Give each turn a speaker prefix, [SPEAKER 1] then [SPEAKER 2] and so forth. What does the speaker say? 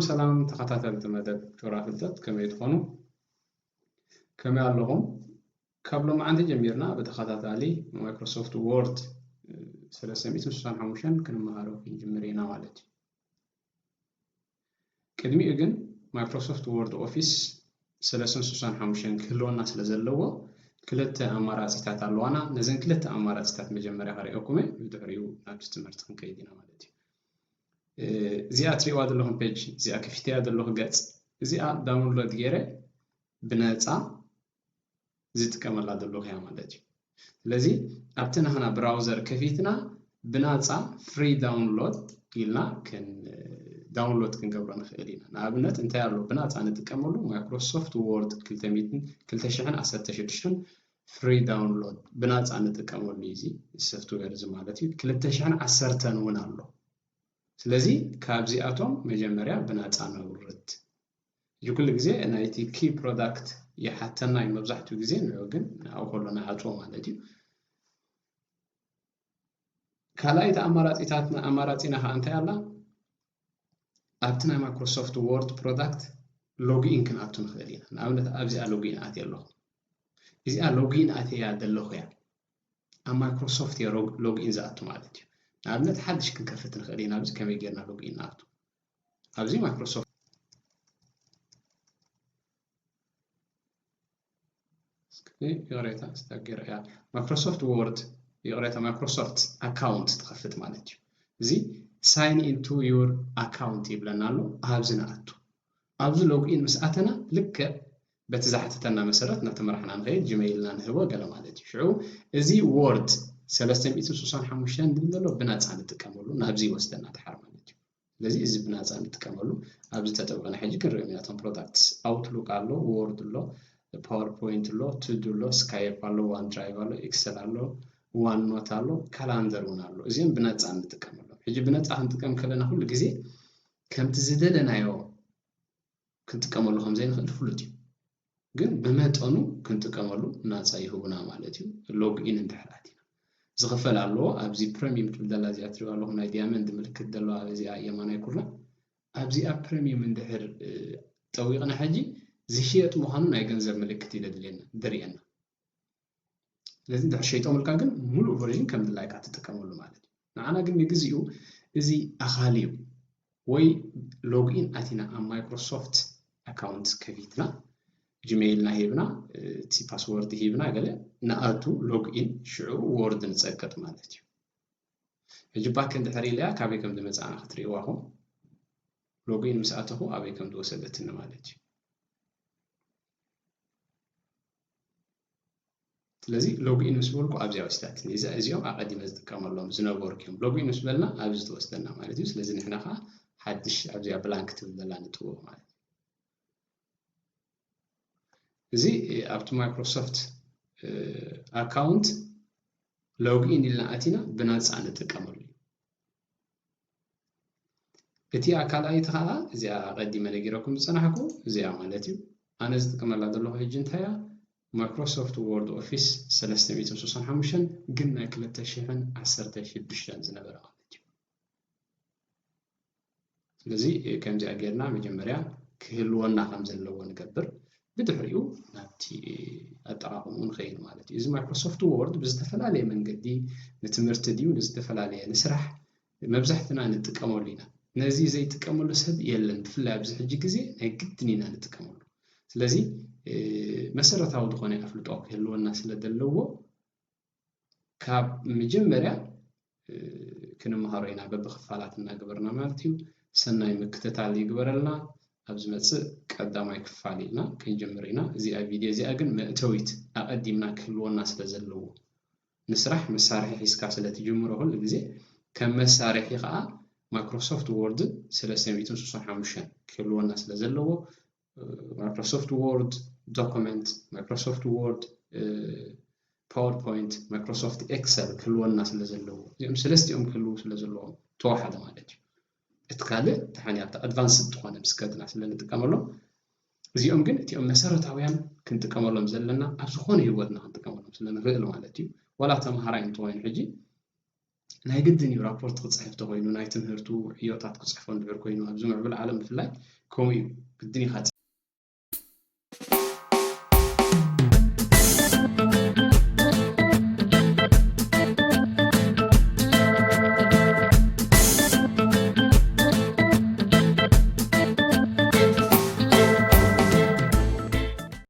[SPEAKER 1] ሰላም ተኸታተልቲ መደብ ጆራ ፍልጠት ከመይ ትኾኑ ከመይ ኣለኹም ካብሎ ማዓንቲ ጀሚርና በተኸታታሊ ማይክሮሶፍት ወርድ 365 ክንመሃሮ ክንጅምር ኢና ማለት እዩ ቅድሚኡ ግን ማይክሮሶፍት ወርድ ኦፊስ 365 ክህልወና ስለ ዘለዎ ክልተ ኣማራጺታት ኣለዋና ነዘን ክልተ ኣማራጺታት መጀመርያ ክሪአኩም ብድሕሪኡ ናብቲ ትምህርቲ ክንከይድ ኢና ማለት እዩ እዚኣ ትሪእዋ ዘለኹም ፔጅ እዚኣ ከፊትያ ዘለኹ ገጽ እዚኣ ዳውንሎድ ገይረ ብነጻ ዝጥቀመላ ዘለኹ እያ ማለት እዩ ስለዚ ኣብቲ ናህና ብራውዘር ከፊትና ብነጻ ፍሪ ዳውንሎድ ኢልና ዳውንሎድ ክንገብሮ ንኽእል ኢና ንኣብነት እንታይ ኣሎ ብነጻ ንጥቀመሉ ማይክሮሶፍት ወርድ 2016 ፍሪ ዳውንሎድ ብነጻ ንጥቀመሉ እዚ ሶፍትዌር እዚ ማለት እዩ 2010 እውን ኣሎ ስለዚ ካብዚኣቶም መጀመርያ ብነጻ ነውርድ ኩሉ ግዜ ናይቲ ኪ ፕሮዳክት ይሓተና መብዛሕትኡ ግዜ ንዑ ግን ኣብ ኮሎና ኣጥዎ ማለት እዩ ካልኣይቲ ኣማራጺና ኸ እንታይ ኣላ ኣብቲ ናይ ማይክሮሶፍት ወርድ ፕሮዳክት ሎግኢን ክንኣቱ ንኽእል ኢና ንኣብነት ኣብዚኣ ሎግኢን ኣትየ ኣለኹ እዚኣ ሎግኢን ኣትያ ዘለኹ እያ ኣብ ማይክሮሶፍት እየ ሎግኢን ዝኣቱ ማለት እዩ ንኣብነት ሓድሽ ክንከፍት ንኽእል ኢና ኣብዚ ከመይ ጌርና ሎግኢን ንኣቱ ኣብዚ ማይክሮሶፍት ይቕሬታ ዝተገረ እያ ማይክሮሶፍት ወርድ ይቕሬታ ማይክሮሶፍት ኣካውንት ትኸፍት ማለት እዩ እዚ ሳይን ኢንቱ ዩር ኣካውንት ይብለና ኣሎ ኣብዚ ንኣቱ ኣብዚ ሎግኢን ምስ ኣተና ልክዕ በቲ ዝሓተተና መሰረት ናተመራሕና ንኸይድ ጂሜይልና ንህቦ ገለ ማለት እዩ ሽዑ እዚ ወርድ 365 ድብል ዘሎ ብነጻ ንጥቀመሉ ናብዚ ይወስደና ድሓር ማለት እዩ ስለዚ እዚ ብነጻ ንጥቀመሉ ኣብዚ ተጠብቐና ሕጂ ክንሪኦም ኢና እቶም ፕሮዳክትስ ኣውትሉክ ኣሎ ወርድ ኣሎ ፓወርፖይንት ኣሎ ቱዱ ኣሎ ስካይፕ ኣሎ ዋን ድራይቭ ኣሎ ኤክሰል ኣሎ ዋን ኖት ኣሎ ካላንደር እውን ኣሎ እዚኦም ብነጻ ንጥቀመሉ ሕጂ ብነጻ ክንጥቀም ከለና ኩሉ ግዜ ከምቲ ዝደለናዮ ክንጥቀመሉ ከም ዘይንኽእል ፍሉጥ እዩ ግን ብመጠኑ ክንጥቀመሉ ነጻ ይህቡና ማለት እዩ ሎግኢን እንድሕር ኣቲና ዝኽፈል ኣለዎ ኣብዚ ፕሪሚየም ትብል ዘላ እዚኣ ትሪእዋ ኣለኹም ናይ ዲያመንድ ምልክት ዘለዋ እዚኣ የማናይ ኩርና ኣብዚኣ ፕሪሚየም እንድሕር ጠዊቕና ሕጂ ዝሽየጥ ምዃኑ ናይ ገንዘብ ምልክት ይደልየና ስለዚ እንድሕር ሸይጦምልካ ግን ሙሉእ ቨርዥን ከም ድላይካ ትጥቀመሉ ማለት እዩ ንዓና ግን ንግዚኡ እዚ ኣኻልዩ ወይ ሎግኢን ኣቲና ኣብ ማይክሮሶፍት ኣካውንት ከፊትና ጂሜይልና ሂብና እቲ ፓስወርድ ሂብና ገለ ንኣቱ ሎግኢን ሽዑ ወርድ ንፀቅጥ ማለት እዩ ሕጂ ባክ እንድሕር ኢለያ ካበይ ከም ዝመፃና ክትሪእዋኹም ሎግኢን ምስ ኣተኹ ኣበይ ከም ዝወሰደትኒ ማለት እዩ ስለዚ ሎግኢን ምስ በልኩ ኣብዚያ ወስዳትኒ እዚኦም ኣቐዲመ ዝጥቀመሎም ዝነበሩ እዮም ሎግኢን ምስ በልና ኣብዚ ዝተወስደና ማለት እዩ ስለዚ ንሕና ኸ ሓድሽ ኣብዚያ ብላንክ ትብል ዘላ ንጥውቕ ማለት እዩ እዚ ኣብቲ ማይክሮሶፍት ኣካውንት ሎግኢን ኢልና ኣቲና ብነጻ ንጥቀመሉ እዩ እቲ ኣካልኣይቲ ኸዓ እዚኣ ቀዲመ ነጊረኩም ዝፀናሕኩ እዚኣ ማለት እዩ ኣነ ዝጥቀመላ ዘለኹ ሕጂ እንታይ እያ ማይክሮሶፍት ወርድ ኦፊስ 365 ግን ናይ 2016 ዝነበረ ማለት እዩ ስለዚ ከምዚኣ ጌርና መጀመርያ ክህልወና ከም ዘለዎ ንገብር ብድሕሪኡ ናብቲ ኣጠቓቕምኡ ንኸይድ ማለት እዩ እዚ ማይክሮሶፍት ወርድ ብዝተፈላለየ መንገዲ ንትምህርቲ ድዩ ንዝተፈላለየ ንስራሕ መብዛሕትና ንጥቀመሉ ኢና ነዚ ዘይጥቀመሉ ሰብ የለን ብፍላይ ኣብዚ ሕጂ ግዜ ናይ ግድን ኢና ንጥቀመሉ ስለዚ መሰረታዊ ዝኾነ ኣፍልጦ ክህልወና ስለ ዘለዎ ካብ መጀመርያ ክንመሃሮ ኢና በብኽፋላት እናገበርና ማለት እዩ ሰናይ ምክትታል ይግበረልና ኣብዚ መጽእ ቀዳማይ ክፋል ኢልና ክንጀምር ኢና እዚኣ ቪድዮ እዚኣ ግን መእተዊት ኣቐዲምና ክህልወና ስለ ዘለዎ ንስራሕ መሳርሒ ሒዝካ ስለ ትጅምሮ ኩሉ ግዜ ከም መሳርሒ ከዓ ማይክሮሶፍት ወርድ 365 ክህልወና ስለ ዘለዎ ማይክሮሶፍት ወርድ ዶክመንት ማይክሮሶፍት ወርድ ፓወርፖይንት ማይክሮሶፍት ኤክሰል ክህልወና ስለ ዘለዎ እዚኦም ሰለስቲኦም ክህልው ስለ ዘለዎም ተዋሓደ ማለት እዩ እቲ ካልእ ተሓንያት ኣድቫንስድ ዝኾነ ምስከትና ስለ ንጥቀመሎም እዚኦም ግን እቲኦም መሰረታውያን ክንጥቀመሎም ዘለና ኣብ ዝኾነ ህይወትና ክንጥቀመሎም ስለ ንኽእል ማለት እዩ ዋላ ተምሃራይ እንትኾይኑ ሕጂ ናይ ግድን እዩ ራፖርት ክጽሕፍ ተኮይኑ ናይ ትምህርቱ ዕዮታት ክጽሕፎ እንድሕር ኮይኑ ኣብዚ ምዕብል ዓለም ብፍላይ ከምኡ እዩ ግድን ኢኻ